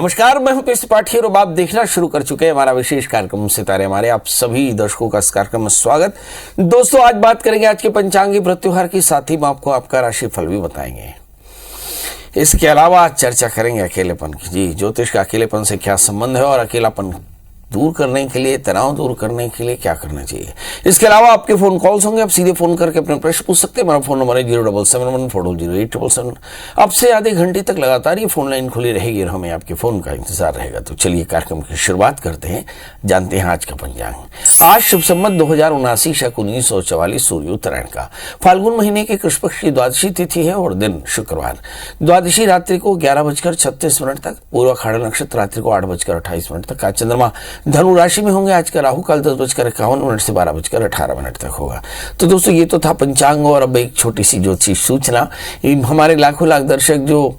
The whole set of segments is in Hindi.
नमस्कार, मैं हूं पीएस त्रिपाठी और आप देखना शुरू कर चुके हैं हमारा विशेष कार्यक्रम सितारे हमारे। आप सभी दर्शकों का इस कार्यक्रम में स्वागत। दोस्तों, आज बात करेंगे आज के पंचांगी व्रत त्योहार की, साथ ही में आपको आपका राशिफल भी बताएंगे। इसके अलावा आज चर्चा करेंगे अकेलेपन की। जी, ज्योतिष का अकेलेपन से क्या संबंध है और अकेलापन दूर करने के लिए, तनाव दूर करने के लिए क्या करना चाहिए। इसके अलावा आपके फोन कॉल्स होंगे, आप सीधे फोन करके अपने प्रश्न पूछ सकते हैं। हमारा फोन नंबर है 077140877। अब से आधे घंटे तक लगातार ये फोन लाइन खुली रहेगी और हमें आपके फोन का इंतजार रहेगा। तो चलिए कार्यक्रम की शुरुआत करते हैं, जानते हैं आज का पंचांग। आज शुभ संवत 2079 शक 1944 सूर्य उत्तरायण का फाल्गुन महीने के कृष्ण पक्ष की द्वादशी तिथि है और दिन शुक्रवार। द्वादशी रात्रि को 11:36 तक, पूर्वाषाढ़ नक्षत्र रात्रि को 8:28 तक का। चंद्रमा धनु राशि में होंगे। आज का राहु काल 10:51 से 12:18 तक होगा। तो दोस्तों, ये तो था पंचांग। और अब एक छोटी सी ज्योतिषी सूचना, हमारे लाखों लाख दर्शक जो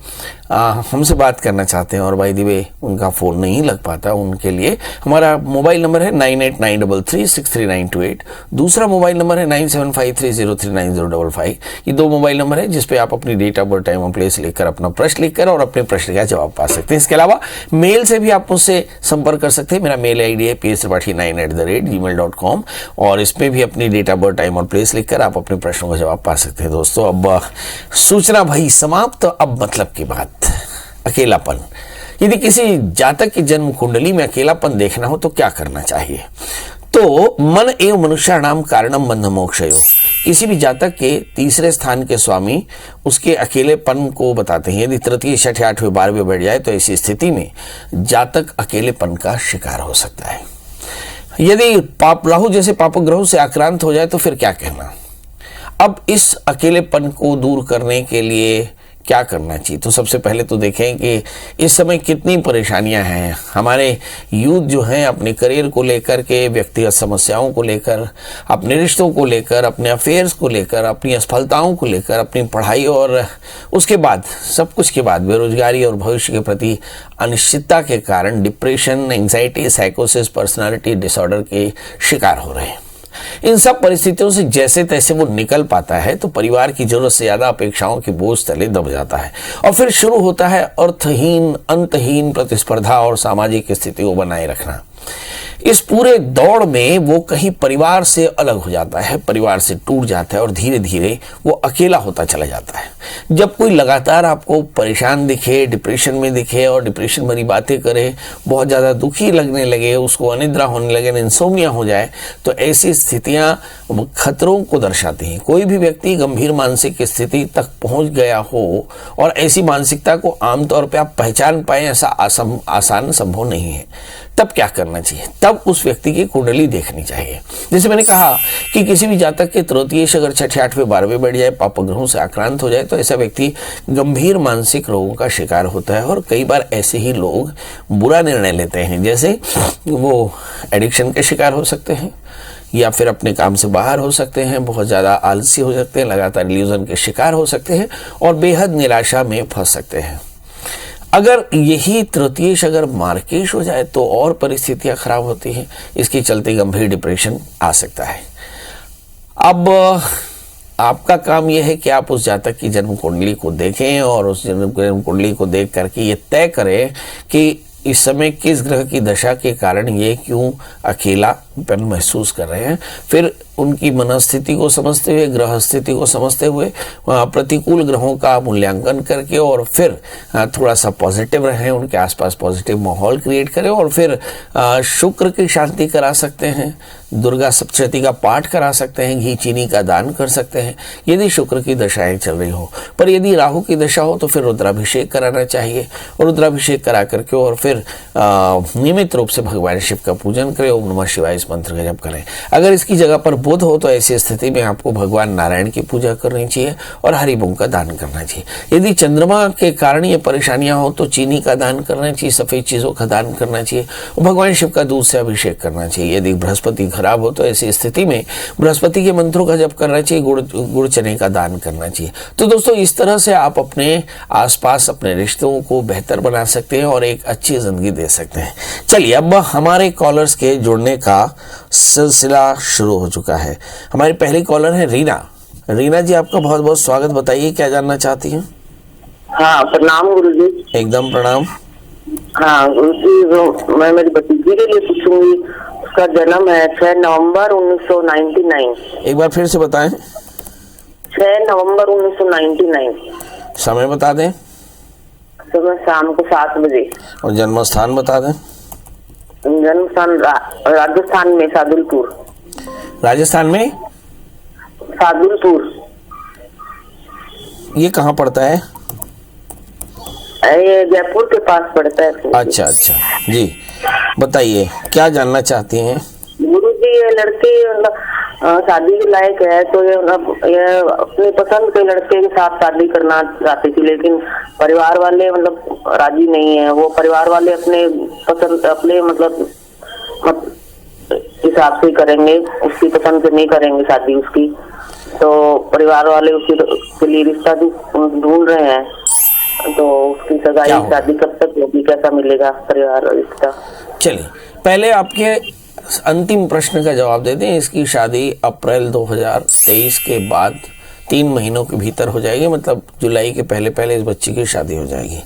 हमसे बात करना चाहते हैं और बाय द वे उनका फोन नहीं लग पाता, उनके लिए हमारा मोबाइल नंबर है 9893363928। दूसरा मोबाइल नंबर है 9753039055। ये दो मोबाइल नंबर है जिसपे आप अपनी डेट ऑफ बर्थ, टाइम और प्लेस लिखकर, अपना प्रश्न लिखकर और अपने प्रश्न का जवाब पा सकते हैं। इसके अलावा मेल से भी आप मुझसे संपर्क कर सकते हैं। मेरा मेल आईडी है pstripathi9@gmail.com और इसमें भी अपनी डेट ऑफ बर्थ, टाइम और प्लेस लिखकर आप अपने प्रश्नों का जवाब पा सकते हैं। दोस्तों, अब सूचना भाई समाप्त। अब मतलब की बात, अकेलापन। यदि किसी जातक की जन्म कुंडली में अकेलापन देखना हो तो क्या करना चाहिए। तो मन एवं मनुष्याणाम कारणम बंध मोक्षयो, किसी भी जातक के तीसरे स्थान के स्वामी उसके अकेलेपन को बताते हैं। यदि तृतीय, छठे, 8वें, 12वें बैठ जाए तो ऐसी स्थिति में जातक अकेलेपन का शिकार हो सकता है। यदि राहु जैसे पाप ग्रहों से आक्रांत हो जाए तो फिर क्या कहना। अब इस अकेलेपन को दूर करने के लिए क्या करना चाहिए। तो सबसे पहले तो देखें कि इस समय कितनी परेशानियां हैं। हमारे यूथ जो हैं अपने करियर को लेकर के, व्यक्तिगत समस्याओं को लेकर, अपने रिश्तों को लेकर, अपने अफेयर्स को लेकर, अपनी असफलताओं को लेकर, अपनी पढ़ाई और उसके बाद सब कुछ के बाद बेरोजगारी और भविष्य के प्रति अनिश्चितता के कारण डिप्रेशन, एंजाइटी, साइकोसिस, पर्सनालिटी डिसऑर्डर के शिकार हो रहे हैं। इन सब परिस्थितियों से जैसे तैसे वो निकल पाता है तो परिवार की जरूरत से ज्यादा अपेक्षाओं के बोझ तले दब जाता है और फिर शुरू होता है अर्थहीन, अंतहीन प्रतिस्पर्धा और सामाजिक स्थिति को बनाए रखना। इस पूरे दौड़ में वो कहीं परिवार से अलग हो जाता है, परिवार से टूट जाता है और धीरे धीरे वो अकेला होता चला जाता है। जब कोई लगातार आपको परेशान दिखे, डिप्रेशन में दिखे और डिप्रेशन भरी बातें करे, बहुत ज़्यादा दुखी लगने लगे, उसको अनिद्रा होने लगे, इंसोमिया हो जाए, तो ऐसी स्थितियाँ खतरों को दर्शाती हैं। कोई भी व्यक्ति गंभीर मानसिक स्थिति तक पहुँच गया हो और ऐसी मानसिकता को आमतौर पर आप पहचान पाएँ ऐसा आसान संभव नहीं है। तब क्या करना चाहिए। तब उस व्यक्ति की कुंडली देखनी चाहिए। जैसे मैंने कहा कि किसी भी जातक के तृतीय, अगर 6ठे, 8वें, 12वें बैठ जाए, पाप ग्रहों से आक्रांत हो जाए तो ऐसा व्यक्ति गंभीर मानसिक रोगों का शिकार होता है। और कई बार ऐसे ही लोग बुरा निर्णय लेते हैं, जैसे वो एडिक्शन के शिकार हो सकते हैं या फिर अपने काम से बाहर हो सकते हैं, बहुत ज़्यादा आलसी हो सकते हैं, लगातार इल्यूजन के शिकार हो सकते हैं और बेहद निराशा में फंस सकते हैं। अगर यही तृतीयेश अगर मार्केश हो जाए तो और परिस्थितियां खराब होती हैं। इसके चलते गंभीर डिप्रेशन आ सकता है। अब आपका काम यह है कि आप उस जातक की जन्म कुंडली को देखें और उस जन्म कुंडली को देख करके ये तय करें कि इस समय किस ग्रह की दशा के कारण ये क्यों अकेलापन महसूस कर रहे हैं। फिर उनकी मनस्थिति को समझते हुए, ग्रह स्थिति को समझते हुए, प्रतिकूल ग्रहों का मूल्यांकन करके और फिर थोड़ा सा पॉजिटिव रहें, उनके आसपास पॉजिटिव माहौल क्रिएट करें और फिर शुक्र की शांति करा सकते हैं, दुर्गा सप्तशती का पाठ करा सकते हैं, घी चीनी का दान कर सकते हैं यदि शुक्र की दशाएं चल रही हो। पर यदि राहु की दशा हो तो फिर रुद्राभिषेक कराना चाहिए और रुद्राभिषेक करा करके और फिर नियमित रूप से भगवान शिव का पूजन करें, ओम नमः शिवाय इस मंत्र का जप करें। अगर इसकी जगह पर बुध हो तो ऐसी स्थिति में आपको भगवान नारायण की पूजा करनी चाहिए और हरि मूंग का दान करना चाहिए। यदि चंद्रमा के कारण ये परेशानियां हो तो चीनी का दान करना चाहिए, सफेद चीजों का दान करना चाहिए और भगवान शिव का दूध से अभिषेक करना चाहिए। यदि बृहस्पति खराब हो तो ऐसी स्थिति में बृहस्पति के मंत्रों का जप करना चाहिए, गुड़ चने का दान करना चाहिए। तो दोस्तों, इस तरह से आप अपने आसपास अपने रिश्तों को बेहतर बना सकते हैं और एक अच्छी जिंदगी दे सकते हैं। चलिए, अब हमारे कॉलर्स के जुड़ने का सिलसिला शुरू हो चुका है। हमारी पहली कॉलर है रीना। रीना जी, आपका बहुत बहुत स्वागत। बताइए क्या जानना चाहती हैं। हाँ, प्रणाम गुरुजी। एकदम प्रणाम। हाँ, मैं मेरी भतीजी के लिए पूछूंगी। उसका जन्म है 6 नवंबर 1999। एक बार फिर से बताएं। 6 नवंबर 1999। समय बता दें। सुबह शाम को 7 बजे। और जन्म स्थान बता दें। जन्म स्थान राजस्थान में सादुलपुर। राजस्थान में सादुलपुर। ये कहाँ पड़ता है? ये जयपुर के पास पड़ता है। अच्छा अच्छा जी, बताइए क्या जानना चाहती हैं? गुरुजी, ये लड़की शादी के लायक है, तो ये अपनी पसंद के लड़के के साथ शादी करना चाहती थी, लेकिन परिवार वाले राजी नहीं है। वो परिवार वाले अपने पसंद, अपने हिसाब से करेंगे, उसकी पसंद से नहीं करेंगे शादी उसकी। तो परिवार वाले उसके लिए रिश्ता ढूंढ रहे हैं। तो उसकी सगाई शादी कब तक होगी, कैसा मिलेगा परिवार रिश्ता? चलिए, पहले आपके अंतिम प्रश्न का जवाब दे दें। इसकी शादी अप्रैल 2023 के बाद 3 महीनों के भीतर हो जाएगी, मतलब जुलाई के पहले पहले इस बच्ची की शादी हो जाएगी।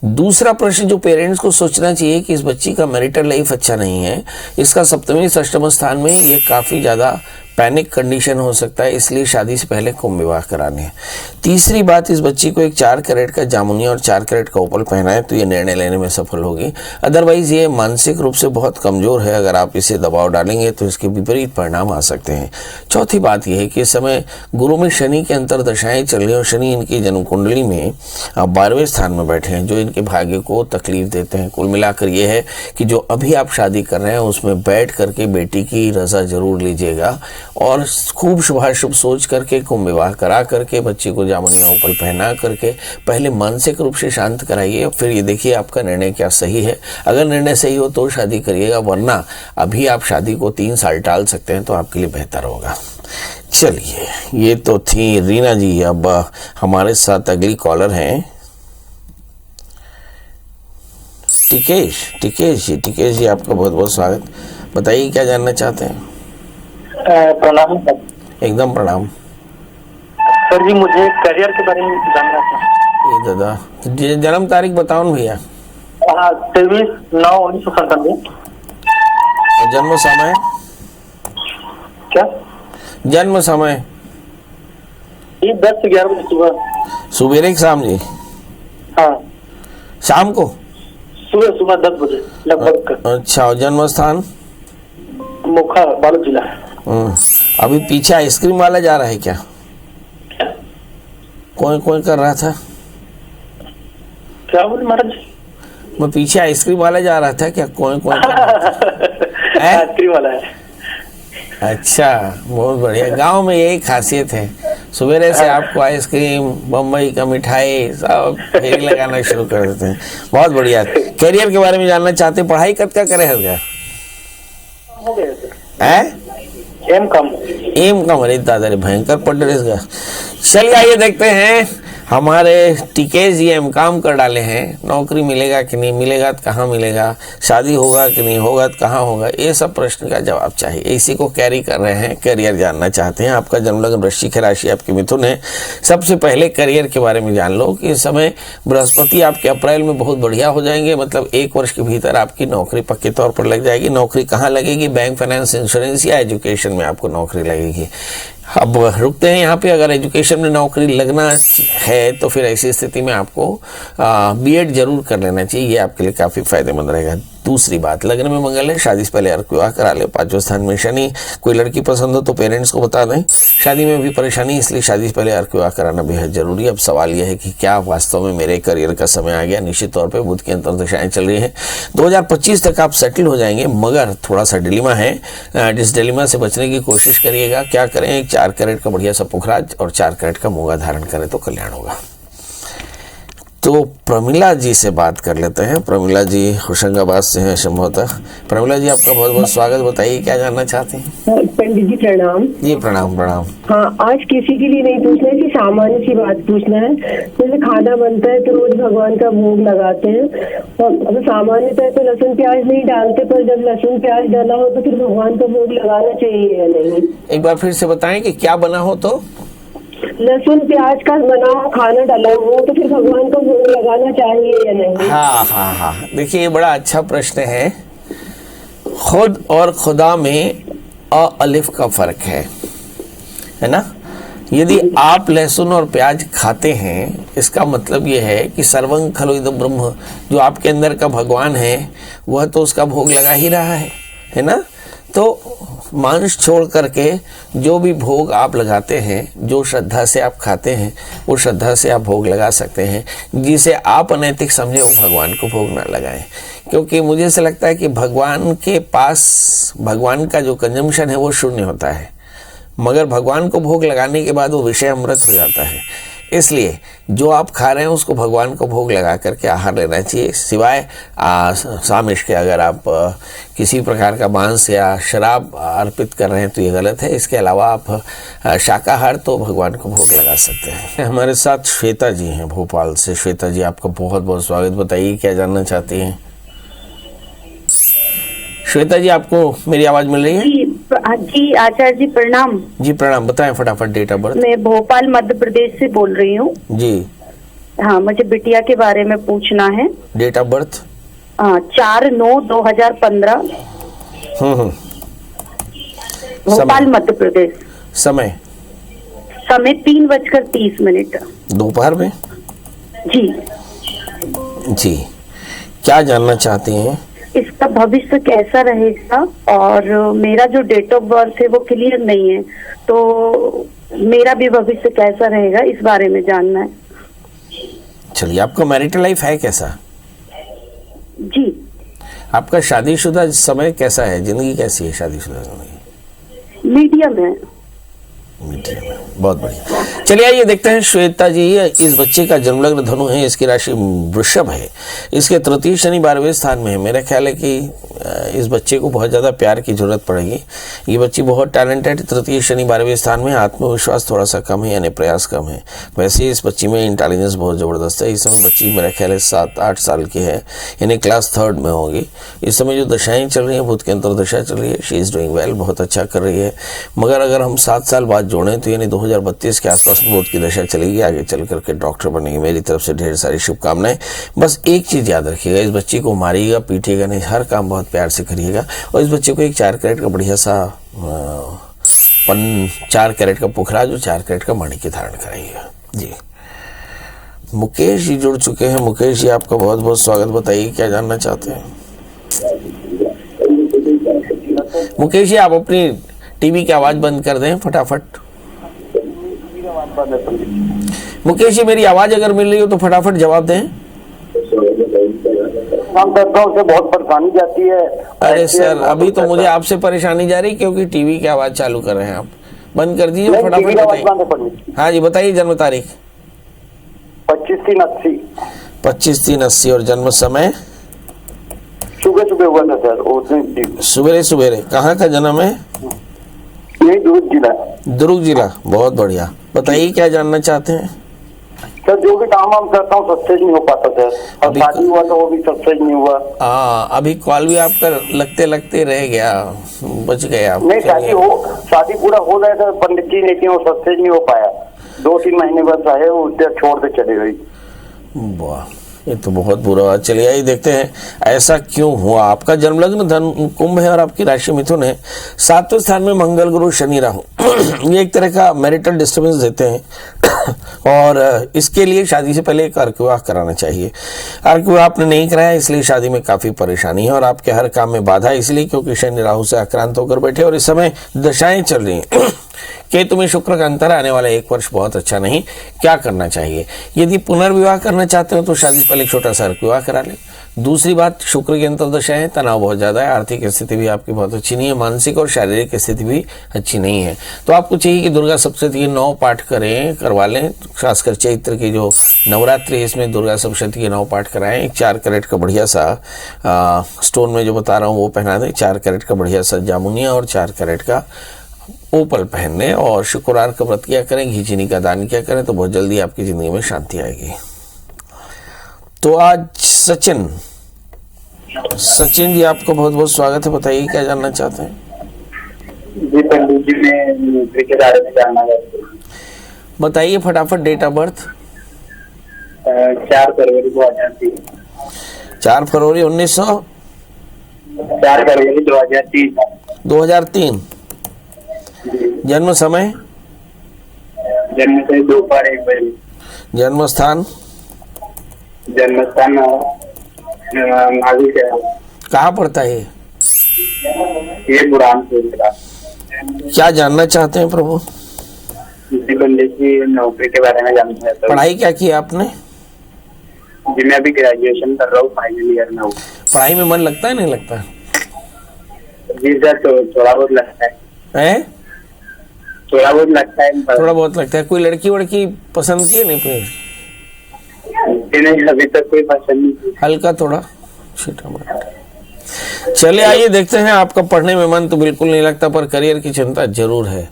दूसरा प्रश्न जो पेरेंट्स को सोचना चाहिए कि इस बच्ची का मैरिटल लाइफ अच्छा नहीं है, इसका सप्तमी षष्ठम स्थान में ये काफ़ी ज़्यादा पैनिक कंडीशन हो सकता है, इसलिए शादी से पहले कुंभ विवाह कराने हैं। तीसरी बात, इस बच्ची को एक 4 कैरेट का जामुनिया और 4 कैरेट का ओपल पहना है तो ये निर्णय लेने में सफल होगी। अदरवाइज ये मानसिक रूप से बहुत कमजोर है, अगर आप इसे दबाव डालेंगे तो इसके विपरीत परिणाम आ सकते हैं। चौथी बात यह है कि इस समय गुरु में शनि के अंतर्दशाएं चल रही हैं और शनि इनकी जन्म कुंडली में 12वें स्थान में बैठे हैं, जो इनके भाग्य को तकलीफ देते हैं। कुल मिलाकर ये है कि जो अभी आप शादी कर रहे हैं उसमें बैठ करके बेटी की रजा जरूर लीजिएगा और खूब शुभाशुभ सोच करके कुंभ विवाह करा करके बच्ची को जामुनिया ऊपर पहना करके पहले मानसिक रूप से शांत कराइए, फिर ये देखिए आपका निर्णय क्या सही है। अगर निर्णय सही हो तो शादी करिएगा, वरना अभी आप शादी को 3 साल टाल सकते हैं तो आपके लिए बेहतर होगा। चलिए, ये तो थी रीना जी। अब हमारे साथ अगली कॉलर हैं टिकेश जी, आपका बहुत बहुत स्वागत। बताइए क्या जानना चाहते हैं? प्रणाम सर। एकदम प्रणाम सर जी, मुझे करियर के बारे में जानना था। ये दादा जन्म तारीख बताओ ना भैया। 23/9/1997। और जन्म समय? क्या जन्म समय? ये 10 से 11 बजे सुबह। सुबेरे की शाम जी? हाँ, शाम को सुबह 10 बजे लगभग। अच्छा, और जन्म स्थान? मोखा, बालोद जिला। अभी पीछे आइसक्रीम वाला जा रहा है क्या? कौन कर रहा था? क्या बोले महाराज? मैं पीछे आइसक्रीम वाला जा रहा था क्या? कौन आइसक्रीम वाला है। अच्छा, बहुत बढ़िया। गांव में यही खासियत है, सवेरे से आपको आइसक्रीम, बम्बई का मिठाई सब फेरी लगाना शुरू कर देते हैं। बहुत बढ़िया। करियर के बारे में जानना चाहते हैं, पढ़ाई कब का करे है? हो गया एम कम। अरे दादा रे, भयंकर पढ़ रहे इसका। चलिए आइए देखते हैं, हमारे टिकेश जी एमकॉम कर डाले हैं, नौकरी मिलेगा कि नहीं मिलेगा, तो कहाँ मिलेगा, शादी होगा कि नहीं होगा, तो कहाँ होगा, ये सब प्रश्न का जवाब चाहिए। इसी को कैरी कर रहे हैं, करियर जानना चाहते हैं। आपका जन्म लग्न वृश्चिक है, राशि आपकी मिथुन है। सबसे पहले करियर के बारे में जान लो कि इस समय बृहस्पति आपके अप्रैल में बहुत बढ़िया हो जाएंगे, मतलब 1 वर्ष के भीतर आपकी नौकरी पक्के तौर पर लग जाएगी। नौकरी कहाँ लगेगी? बैंक, फाइनेंस, इंश्योरेंस या एजुकेशन में आपको नौकरी लगेगी। अब रुकते हैं यहाँ पे। अगर एजुकेशन में नौकरी लगना है तो फिर ऐसी स्थिति में आपको बीएड जरूर कर लेना चाहिए, ये आपके लिए काफ़ी फायदेमंद रहेगा। दूसरी बात, लग्न में मंगल है, शादी से पहले अर्क विवाह करा ले। 5वें स्थान में शनि, कोई लड़की पसंद हो तो पेरेंट्स को बता दें। शादी में भी परेशानी, इसलिए शादी से पहले अर्क विवाह कराना बेहद जरूरी है। अब सवाल यह है कि क्या वास्तव में मेरे करियर का समय आ गया? निश्चित तौर पर बुध की अंतर्दशाएं चल रही है, 2025 तक आप सेटल हो जाएंगे, मगर थोड़ा सा डिलेमा है। जिस डिलेमा से बचने की कोशिश करिएगा। क्या करें? 4 कैरेट का बढ़िया सा पुखराज और 4 कैरेट का मूंगा धारण करें तो कल्याण होगा। तो प्रमिला जी से बात कर लेते हैं। प्रमिला जी होशंगाबाद से हैं संभवतः। प्रमिला जी, आपका बहुत बहुत स्वागत। बताइए क्या जानना चाहते हैं? पंडित जी प्रणाम। जी प्रणाम प्रणाम। हाँ, आज किसी के लिए नहीं पूछना है, कि सामान्य सी बात पूछना है। जैसे खाना बनता है तो रोज भगवान का भोग लगाते हैं, और सामान्यतः तो लहसुन प्याज नहीं डालते, पर जब लहसुन प्याज डाला हो तो फिर भगवान का भोग लगाना चाहिए या नहीं? एक बार फिर से बताएं कि क्या बना हो तो? लहसुन प्याज का बना खाना डाला हो तो फिर भगवान को भोग लगाना चाहिए या नहीं? हाँ हाँ हाँ, देखिए ये बड़ा अच्छा प्रश्न है। खुद और खुदा में अलिफ का फर्क है ना। यदि आप लहसुन और प्याज खाते हैं, इसका मतलब ये है कि सर्वं खलु इदं ब्रह्म, जो आपके अंदर का भगवान है वह तो उसका भोग लगा ही रहा है ना। तो मांस छोड़ करके जो भी भोग आप लगाते हैं, जो श्रद्धा से आप खाते हैं, वो श्रद्धा से आप भोग लगा सकते हैं। जिसे आप अनैतिक समझे वो भगवान को भोग ना लगाएं, क्योंकि मुझे ऐसा लगता है कि भगवान के पास भगवान का जो कंजम्पशन है वो शून्य होता है, मगर भगवान को भोग लगाने के बाद वो विषय अमृत हो जाता है। इसलिए जो आप खा रहे हैं उसको भगवान को भोग लगा करके आहार लेना चाहिए, सिवाय सामिश के। अगर आप किसी प्रकार का मांस या शराब अर्पित कर रहे हैं तो ये गलत है। इसके अलावा आप शाकाहार तो भगवान को भोग लगा सकते हैं। हमारे साथ श्वेता जी हैं भोपाल से। श्वेता जी, आपका बहुत बहुत स्वागत। बताइए क्या जानना चाहती हैं? श्वेता जी, आपको मेरी आवाज मिल रही है? जी आचार्य जी प्रणाम। जी प्रणाम। बताएं फटाफट डेट ऑफ बर्थ। मैं भोपाल मध्य प्रदेश से बोल रही हूँ जी। हाँ, मुझे बिटिया के बारे में पूछना है। Date of birth? 4/9/2015। Bhopal Madhya Pradesh. समय? समय 3:30 दोपहर में? जी जी। क्या जानना चाहती हैं? इसका भविष्य कैसा रहेगा, और मेरा जो डेट ऑफ बर्थ है वो क्लियर नहीं है, तो मेरा भी भविष्य कैसा रहेगा इस बारे में जानना है। चलिए, आपका मैरिटल लाइफ है कैसा? जी। आपका शादीशुदा समय कैसा है? जिंदगी कैसी है शादीशुदा जिंदगी? मीडियम है। मीडियम है, बहुत बढ़िया। चलिए आइए देखते हैं श्वेता जी, इस बच्चे का जन्म लग्न धनु है, इसकी राशि वृषभ है, इसके तृतीय शनि 12वें स्थान में है। मेरा ख्याल है कि इस बच्चे को बहुत ज़्यादा प्यार की जरूरत पड़ेगी। ये बच्ची बहुत टैलेंटेड, तृतीय शनि 12वें स्थान में, आत्मविश्वास थोड़ा सा कम है, यानी प्रयास कम है। वैसे इस बच्ची में इंटेलिजेंस बहुत ज़बरदस्त है। इस समय बच्ची मेरा ख्याल है 7-8 साल की है, यानी क्लास 3rd में होगी। इस समय जो दशाएं चल रही हैं, बुध की अंतर्दशा चल रही है, शी इज़ डूइंग वेल, बहुत अच्छा कर रही है। मगर अगर हम 7 साल बाद जोड़ें तो यानी 2032 के आसपास बुध की दशा चलेगी, आगे चल करके डॉक्टर बनेगी। मेरी तरफ से ढेर सारी शुभकामनाएं। बस एक चीज़ याद रखिएगा, इस बच्ची को मारिएगा पीटिएगा नहीं, हर काम बहुत प्यार से करिएगा। और इस बच्चे को एक 4 कैरेट का बढ़िया सा 4 कैरेट का पुखराज और 4 कैरेट का माणिक्य धारण कराइएगा जी। मुकेश जी जुड़ चुके हैं। मुकेश जी, आपका बहुत बहुत स्वागत। बताइए क्या जानना चाहते हैं? मुकेश जी, आप अपनी टीवी की आवाज बंद कर दें फटाफट। मुकेश जी, मेरी आवाज अगर मिल रही हो तो फटाफट जवाब दें। काम करता हूँ, उसे बहुत परेशानी जाती है। अरे सर, अभी तो मुझे आपसे परेशानी जा रही, क्योंकि टीवी की आवाज चालू कर रहे हैं आप। बंद कर दीजिए फटाफट। बताइए। हाँ जी, बताइए जन्म तारीख। 25/3/80। 25/3/80। और जन्म समय? सुबह सुबह हुआ था सर, उस दिन सुबेरे सुबेरे। कहाँ का जन्म है? यही दुर्ग जिला। दुर्ग जिला, बहुत बढ़िया। बताइए क्या जानना चाहते हैं? सर, जो भी काम वाम करता हूँ सक्सेस नहीं हो पाता सर, और शादी हुआ तो वो भी सक्सेस नहीं हुआ। अभी कॉल भी आपका लगते लगते रह गया, बच गए आप। नहीं, शादी पूरा हो गया था पंडित जी, लेकिन वो सक्सेस नहीं हो पाया। 2-3 महीने बस आए, वो छोड़ के चले गई। वाह, ये तो बहुत बुरा हुआ। चलिए आइए देखते हैं ऐसा क्यों हुआ। आपका जन्म लग्न धन कुंभ है और आपकी राशि मिथुन है। 7वें स्थान में मंगल गुरु शनि राहु ये एक तरह का मैरिटल डिस्टर्बेंस देते हैं और इसके लिए शादी से पहले एक अर्क विवाह कराना चाहिए। अर्क विवाह आपने नहीं कराया, इसलिए शादी में काफी परेशानी है और आपके हर काम में बाधा, इसलिए क्योंकि शनि राहु से आक्रांत होकर बैठे और इस समय दशाएं चल रही हैं। केतु में शुक्र का अंतर, आने वाला 1 वर्ष बहुत अच्छा नहीं। क्या करना चाहिए? यदि पुनर्विवाह करना चाहते हो तो शादी से पहले छोटा सा अर्क विवाह करा लें। दूसरी बात, शुक्र की अंतर्दशा है, तनाव बहुत ज्यादा है, आर्थिक स्थिति भी आपकी बहुत अच्छी नहीं है, मानसिक और शारीरिक स्थिति भी अच्छी नहीं है। तो आपको चाहिए कि दुर्गा सप्तशती के 9 पाठ करवा लें। खासकर चैत्र की जो नवरात्रि है, इसमें दुर्गा सप्तशती के 9 पाठ कराएं। एक 4 कैरेट का बढ़िया सा स्टोन में जो बता रहा हूँ वो पहना दें। 4 कैरेट का बढ़िया सा जामुनिया और 4 कैरेट का ओपल पहनने और शुक्रवार का व्रत किया करें, घी चीनी का दान किया करें, तो बहुत जल्दी आपकी जिंदगी में शांति आएगी। तो आज सचिन जी, आपका बहुत बहुत स्वागत है। बताइए क्या जानना चाहते हैं? जी पंडित जी, मैं नौकरी के बारे में जानना चाहता हूँ। बताइए फटाफट डेट ऑफ बर्थ। 4 फरवरी 2003। 4 फरवरी 1900 4 फरवरी 2003। 2003। जन्म समय? जन्म से दोपहर 1 बजे। जन्म स्थान? जन्म स्थान नागुल। कहाँ पड़ता है ये बुरहानपुर का। क्या जानना चाहते हैं प्रभु? किसी बंदे की नौकरी के बारे में जानना चाहता हूँ। पढ़ाई क्या की आपने? जी मैं अभी ग्रेजुएशन कर रहा हूँ, फाइनल ईयर में हूँ। पढ़ाई में मन लगता है नहीं लगता? जी सर, तो थोड़ा बहुत लगता है। हैं? थोड़ा बहुत लगता है। थोड़ा बहुत लगता है। कोई लड़की वड़की पसंद की है नहीं कोई? नहीं, अभी तक कोई पसंद नहीं। हल्का थोड़ा छोटा मोटा। चलिए आइए देखते हैं। आपका पढ़ने में मन तो बिल्कुल नहीं लगता, पर करियर की चिंता जरूर है।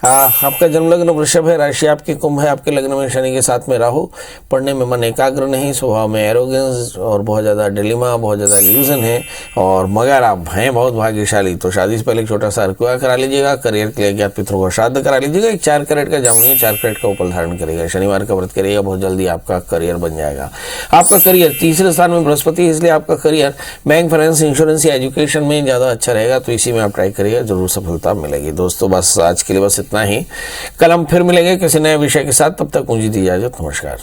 आपका जन्म लग्न वृषभ है, राशि आपकी कुंभ है, आपके लग्न में शनि के साथ में राहु। पढ़ने में मन एकाग्र नहीं, स्वभाव में एरोगेंस और बहुत ज़्यादा डिलेमा, बहुत ज़्यादा इल्यूजन है। और मगर आप हैं बहुत भाग्यशाली, तो शादी से पहले एक छोटा सा अर्कुआ करा लीजिएगा। करियर के लिए अज्ञात पितरों का श्राद्ध करा लीजिएगा। एक 4 कैरेट का जामुनी 4 कैरेट का उपल धारण करेगा। शनिवार का व्रत करिएगा, बहुत जल्दी आपका करियर बन जाएगा। आपका करियर तीसरे स्थान में बृहस्पति है, इसलिए आपका करियर बैंक, फाइनेंस, इंश्योरेंस या एजुकेशन में ज़्यादा अच्छा रहेगा, तो इसी में आप ट्राई करिएगा, जरूर सफलता मिलेगी। दोस्तों बस आज के लिए बस इतना ही। कल हम फिर मिलेंगे किसी नए विषय के साथ। तब तक मुझे दी इजाजत। नमस्कार।